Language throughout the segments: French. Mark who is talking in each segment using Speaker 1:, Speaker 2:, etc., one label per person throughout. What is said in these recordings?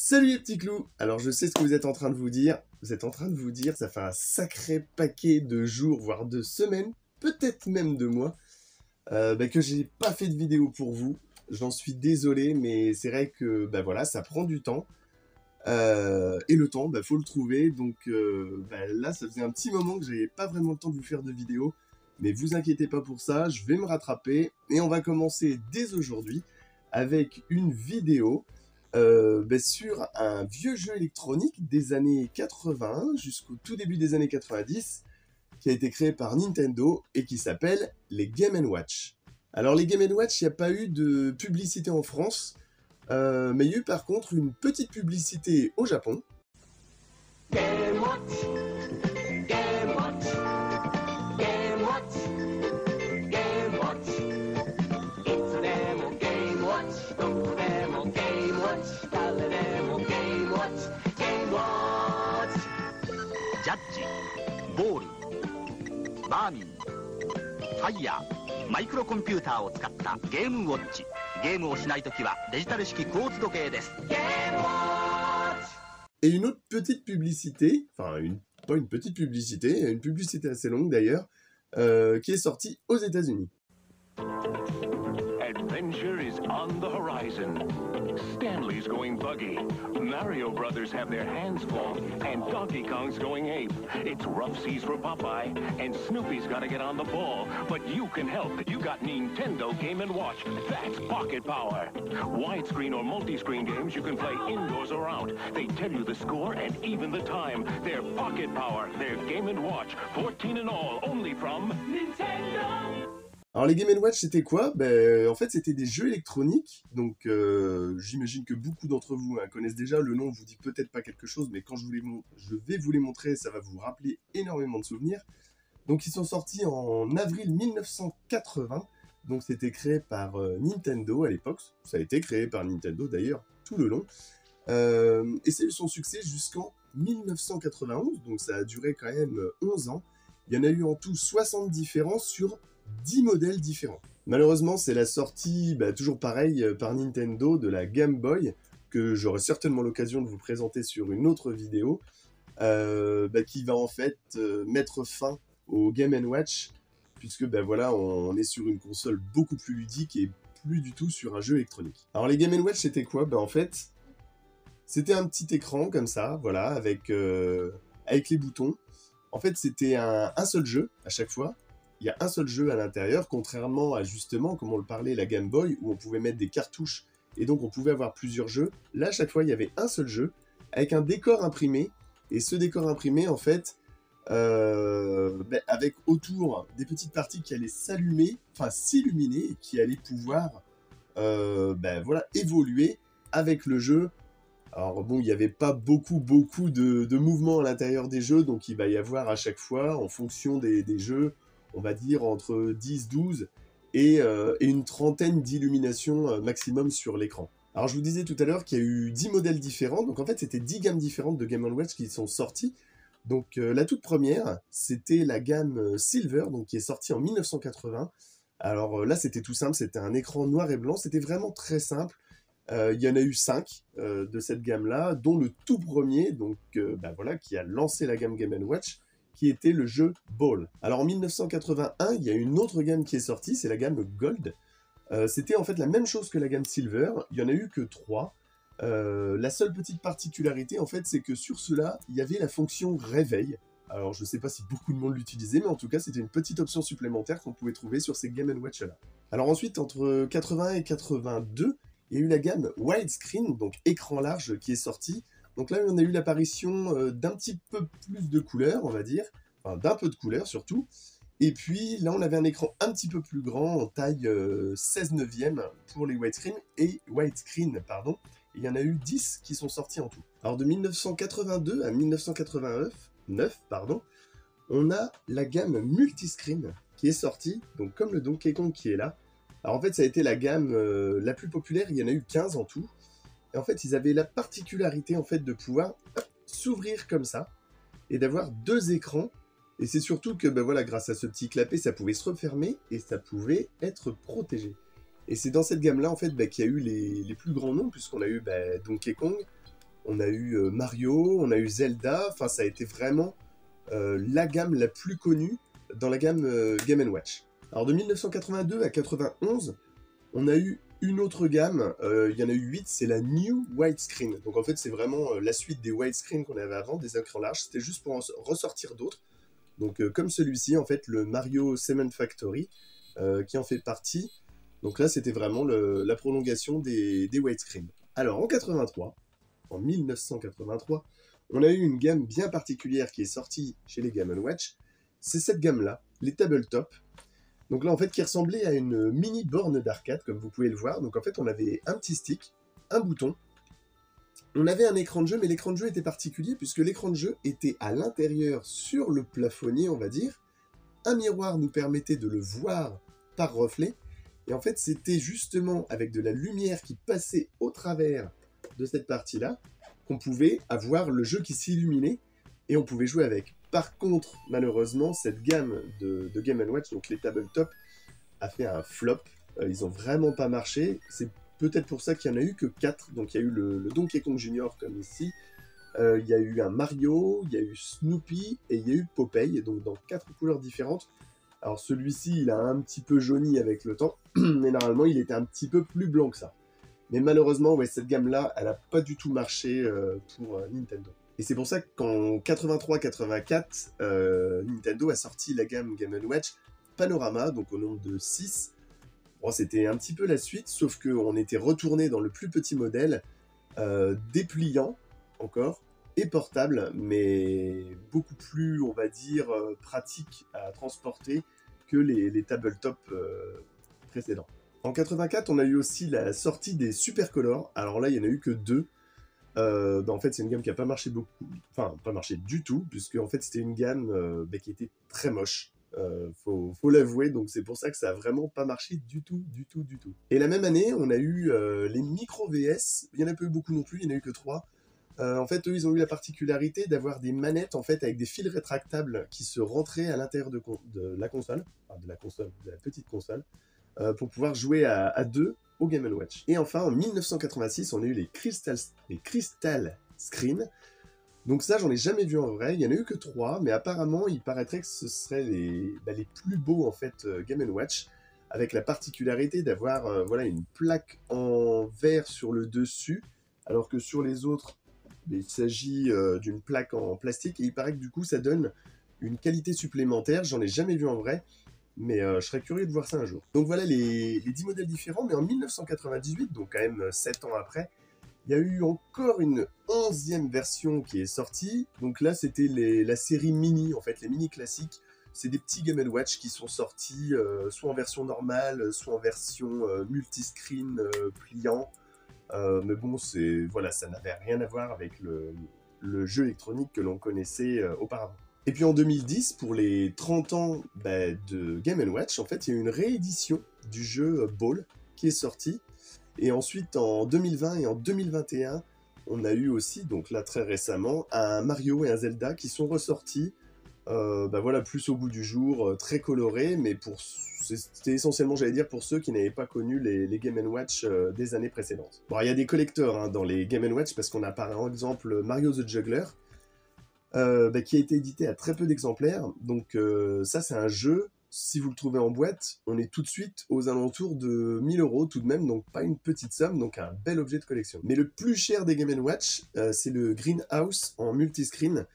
Speaker 1: Salut les petits clous! Alors je sais ce que vous êtes en train de vous dire. Vous êtes en train de vous dire, ça fait un sacré paquet de jours, voire de semaines, peut-être même de mois, que j'ai pas fait de vidéo pour vous. J'en suis désolé, mais c'est vrai que voilà, ça prend du temps. Et le temps, faut le trouver. Donc là, ça faisait un petit moment que j'avais pas vraiment le temps de vous faire de vidéo. Mais vous inquiétez pas pour ça, je vais me rattraper. Et on va commencer dès aujourd'hui avec une vidéo sur un vieux jeu électronique des années 80 jusqu'au tout début des années 90 qui a été créé par Nintendo et qui s'appelle les Game & Watch. Alors les Game & Watch, il n'y a pas eu de publicité en France, mais il y a eu par contre une petite publicité au Japon.
Speaker 2: Game Watch, Game Watch, Game Watch, Game Watch. It's a demo Game Watch, don't demo Game Watch, call it demo Game Watch, Game Watch.
Speaker 3: ジャッジ、ボール、バーミン、ファイヤー、マイクロコンピューターを使ったゲームウォッチ。ゲームをしないときはデジタル式クォーツ時計です。
Speaker 2: Game Watch.
Speaker 1: Et une autre petite publicité, pas une petite publicité, une publicité assez longue d'ailleurs, qui est sortie aux États-Unis.
Speaker 4: Adventure is on the horizon. Stanley's going buggy. Mario Brothers have their hands full, and Donkey Kong's going ape. It's rough seas for Popeye, and Snoopy's gotta get on the ball. But you can help. You got Nintendo Game & Watch. That's pocket power. Widescreen or multi-screen games you can play indoors or out. They tell you the score and even the time. They're pocket power. They're Game & Watch. 14 in all, only from
Speaker 2: Nintendo.
Speaker 1: Alors les Game & Watch c'était quoi? En fait c'était des jeux électroniques, donc j'imagine que beaucoup d'entre vous connaissent déjà, le nom vous dit peut-être pas quelque chose, mais quand je vais vous les montrer, ça va vous rappeler énormément de souvenirs. Donc ils sont sortis en avril 1980, donc c'était créé par Nintendo à l'époque, ça a été créé par Nintendo d'ailleurs tout le long, et c'est eu son succès jusqu'en 1991, donc ça a duré quand même 11 ans. Il y en a eu en tout 60 différents sur 10 modèles différents. Malheureusement, c'est la sortie, toujours pareil, par Nintendo de la Game Boy, que j'aurai certainement l'occasion de vous présenter sur une autre vidéo, qui va en fait mettre fin au Game & Watch, puisque on est sur une console beaucoup plus ludique et plus du tout sur un jeu électronique. Alors les Game & Watch, c'était quoi? En fait, c'était un petit écran comme ça, voilà, avec les boutons. En fait, c'était un seul jeu à chaque fois. Il y a un seul jeu à l'intérieur, contrairement à justement, comme on le parlait, la Game Boy, où on pouvait mettre des cartouches, et donc on pouvait avoir plusieurs jeux. Là, à chaque fois, il y avait un seul jeu, avec un décor imprimé, et ce décor imprimé, en fait, avec autour des petites parties qui allaient s'illuminer, et qui allaient pouvoir, évoluer avec le jeu. Alors bon, il n'y avait pas beaucoup de mouvements à l'intérieur des jeux, donc il va y avoir à chaque fois, en fonction des jeux, on va dire entre 10, 12 et une trentaine d'illuminations maximum sur l'écran. Alors je vous disais tout à l'heure qu'il y a eu 10 modèles différents, donc en fait c'était 10 gammes différentes de Game & Watch qui sont sorties. Donc la toute première, c'était la gamme Silver, donc qui est sortie en 1980. Alors là c'était tout simple, c'était un écran noir et blanc, c'était vraiment très simple. Il y en a eu 5 de cette gamme-là, dont le tout premier, donc qui a lancé la gamme Game & Watch, qui était le jeu Ball. Alors en 1981, il y a une autre gamme qui est sortie, c'est la gamme Gold. C'était en fait la même chose que la gamme Silver, il n'y en a eu que 3. La seule petite particularité, en fait, c'est que sur cela, il y avait la fonction réveil. Alors je ne sais pas si beaucoup de monde l'utilisait, mais en tout cas, c'était une petite option supplémentaire qu'on pouvait trouver sur ces Game & Watch-là. Alors ensuite, entre 81 et 82, il y a eu la gamme widescreen, donc écran large, qui est sortie. Donc là, on a eu l'apparition d'un petit peu plus de couleurs, on va dire, enfin d'un peu de couleurs surtout. Et puis là, on avait un écran un petit peu plus grand, en taille 16 neuvième pour les widescreen. Et il y en a eu 10 qui sont sortis en tout. Alors de 1982 à 1989, on a la gamme multiscreen qui est sortie, donc comme le Donkey Kong qui est là. Alors en fait, ça a été la gamme la plus populaire, il y en a eu 15 en tout. Et en fait, ils avaient la particularité en fait de pouvoir s'ouvrir comme ça et d'avoir 2 écrans. Et c'est surtout que grâce à ce petit clapet, ça pouvait se refermer et ça pouvait être protégé. Et c'est dans cette gamme-là en fait qu'il y a eu les plus grands noms, puisqu'on a eu Donkey Kong, on a eu Mario, on a eu Zelda, enfin ça a été vraiment la gamme la plus connue dans la gamme Game & Watch. Alors de 1982 à 91, on a eu une autre gamme, il y en a eu 8, c'est la New Widescreen. Donc en fait c'est vraiment la suite des widescreen qu'on avait avant, des écrans larges, c'était juste pour en ressortir d'autres. Donc comme celui-ci, en fait, le Mario Cement Factory, qui en fait partie. Donc là, c'était vraiment la prolongation des widescreen. Alors en 1983, on a eu une gamme bien particulière qui est sortie chez les Game & Watch. C'est cette gamme-là, les tabletop. Donc là, en fait, qui ressemblait à une mini borne d'arcade, comme vous pouvez le voir. Donc en fait, on avait un petit stick, un bouton. On avait un écran de jeu, mais l'écran de jeu était particulier puisque l'écran de jeu était à l'intérieur sur le plafonnier, on va dire. Un miroir nous permettait de le voir par reflet. Et en fait, c'était justement avec de la lumière qui passait au travers de cette partie-là qu'on pouvait avoir le jeu qui s'illuminait et on pouvait jouer avec. Par contre, malheureusement, cette gamme de Game & Watch, donc les tabletop, a fait un flop. Ils ont vraiment pas marché. C'est peut-être pour ça qu'il n'y en a eu que 4. Donc il y a eu le Donkey Kong Junior comme ici. Il y a eu un Mario, il y a eu Snoopy et il y a eu Popeye. Donc dans 4 couleurs différentes. Alors celui-ci, il a un petit peu jauni avec le temps. Mais normalement, il était un petit peu plus blanc que ça. Mais malheureusement, ouais, cette gamme-là, elle n'a pas du tout marché pour Nintendo. Et c'est pour ça qu'en 83-84, Nintendo a sorti la gamme Game & Watch Panorama, donc au nombre de 6. Bon, c'était un petit peu la suite, sauf qu'on était retourné dans le plus petit modèle, dépliant encore, et portable, mais beaucoup plus, on va dire, pratique à transporter que les tabletop précédents. En 84, on a eu aussi la sortie des Super Color. Alors là, il n'y en a eu que 2. En fait, c'est une gamme qui n'a pas marché beaucoup, enfin, pas marché du tout, puisque en fait, c'était une gamme qui était très moche. Faut l'avouer, donc c'est pour ça que ça a vraiment pas marché du tout. Et la même année, on a eu les micro VS. Il y en a pas eu beaucoup non plus, il n'y en a eu que 3. En fait, eux, ils ont eu la particularité d'avoir des manettes en fait avec des fils rétractables qui se rentraient à l'intérieur de la console, enfin, de la petite console, pour pouvoir jouer à 2 au Game & Watch. Et enfin, en 1986, on a eu les Crystal Screen. Donc ça, j'en ai jamais vu en vrai. Il y en a eu que 3, mais apparemment, il paraîtrait que ce seraient les plus beaux en fait Game & Watch, avec la particularité d'avoir voilà une plaque en verre sur le dessus, alors que sur les autres, il s'agit d'une plaque en plastique. Et il paraît que du coup, ça donne une qualité supplémentaire. J'en ai jamais vu en vrai. Mais je serais curieux de voir ça un jour. Donc voilà les 10 modèles différents, mais en 1998, donc quand même 7 ans après, il y a eu encore une 11e version qui est sortie. Donc là, c'était la série mini, en fait, les mini classiques. C'est des petits Game & Watch qui sont sortis soit en version normale, soit en version multiscreen pliant. Mais bon, voilà, ça n'avait rien à voir avec le jeu électronique que l'on connaissait auparavant. Et puis en 2010, pour les 30 ans de Game & Watch, en fait, il y a eu une réédition du jeu Ball qui est sorti. Et ensuite, en 2020 et en 2021, on a eu aussi, donc là très récemment, un Mario et un Zelda qui sont ressortis, voilà, plus au goût du jour, très colorés, mais c'était essentiellement, j'allais dire, pour ceux qui n'avaient pas connu les Game & Watch des années précédentes. Bon, il y a des collecteurs dans les Game & Watch, parce qu'on a par exemple Mario the Juggler, qui a été édité à très peu d'exemplaires. Donc ça, c'est un jeu, si vous le trouvez en boîte, on est tout de suite aux alentours de 1000 € tout de même, donc pas une petite somme, donc un bel objet de collection. Mais le plus cher des Game & Watch, c'est le Greenhouse en multiscreen,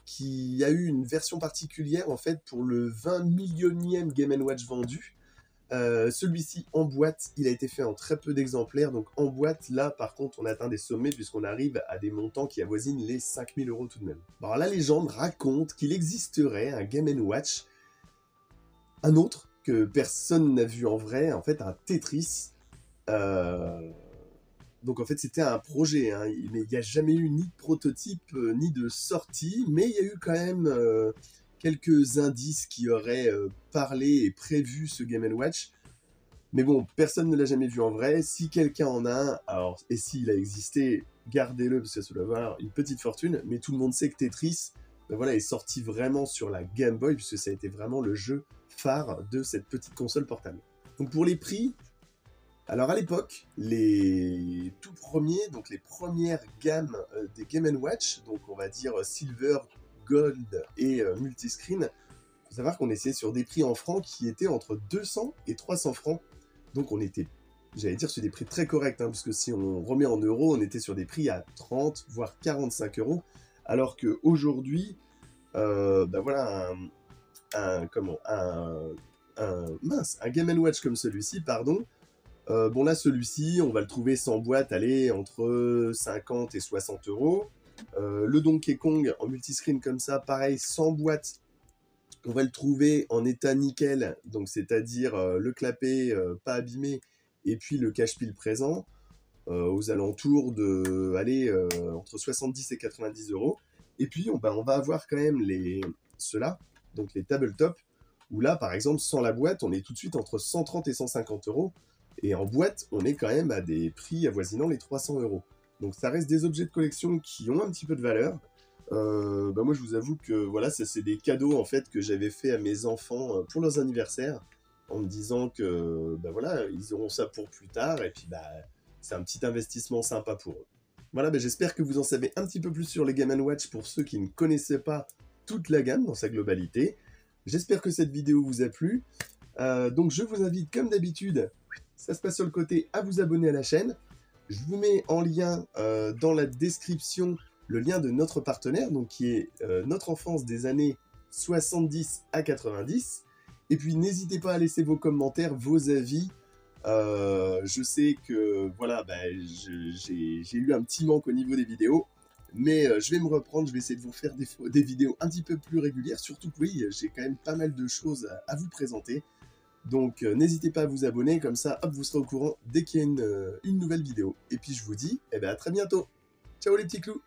Speaker 1: qui a eu une version particulière en fait pour le 20 millionième Game & Watch vendu. Celui-ci en boîte, il a été fait en très peu d'exemplaires, donc en boîte, là par contre on atteint des sommets puisqu'on arrive à des montants qui avoisinent les 5000 € tout de même. Alors la légende raconte qu'il existerait un Game & Watch, un autre que personne n'a vu en vrai, en fait un Tetris. Donc en fait c'était un projet, mais il n'y a jamais eu ni de prototype ni de sortie, mais il y a eu quand même quelques indices qui auraient parlé et prévu ce Game & Watch. Mais bon, personne ne l'a jamais vu en vrai. Si quelqu'un en a un, alors, et s'il a existé, gardez-le parce que ça doit avoir une petite fortune. Mais tout le monde sait que Tetris voilà, est sorti vraiment sur la Game Boy, puisque ça a été vraiment le jeu phare de cette petite console portable. Donc pour les prix, Alors à l'époque, les tout premiers, donc les premières gammes des Game & Watch, donc on va dire Silver, Gold et Multiscreen, il faut savoir qu'on était sur des prix en francs qui étaient entre 200 et 300 francs. Donc on était, j'allais dire, sur des prix très corrects, hein, parce que si on remet en euros, on était sur des prix à 30, voire 45 euros. Alors qu'aujourd'hui, voilà, un Game & Watch comme celui-ci, pardon. Bon là, celui-ci, on va le trouver sans boîte, allez, entre 50 et 60 euros. Le Donkey Kong en multiscreen comme ça, pareil, sans boîte, on va le trouver en état nickel, donc c'est-à-dire le clapet pas abîmé, et puis le cache-pile présent, aux alentours de, allez, entre 70 et 90 euros. Et puis on va avoir quand même ceux-là, donc les tabletop, où là, par exemple, sans la boîte, on est tout de suite entre 130 et 150 euros. Et en boîte, on est quand même à des prix avoisinant les 300 euros. Donc ça reste des objets de collection qui ont un petit peu de valeur. Moi, je vous avoue que voilà, ça, c'est des cadeaux en fait que j'avais fait à mes enfants pour leurs anniversaires, en me disant que voilà, ils auront ça pour plus tard, et puis c'est un petit investissement sympa pour eux. Voilà, j'espère que vous en savez un petit peu plus sur les Game & Watch pour ceux qui ne connaissaient pas toute la gamme dans sa globalité. J'espère que cette vidéo vous a plu. Donc je vous invite comme d'habitude, ça se passe sur le côté, à vous abonner à la chaîne. Je vous mets en lien dans la description le lien de notre partenaire, donc qui est Notre Enfance des années 70 à 90. Et puis n'hésitez pas à laisser vos commentaires, vos avis. Je sais que voilà, j'ai eu un petit manque au niveau des vidéos, mais je vais me reprendre, je vais essayer de vous faire des vidéos un petit peu plus régulières, surtout que oui, j'ai quand même pas mal de choses à vous présenter. Donc n'hésitez pas à vous abonner, comme ça, hop, vous serez au courant dès qu'il y a une nouvelle vidéo. Et puis je vous dis, à très bientôt. Ciao les petits clous.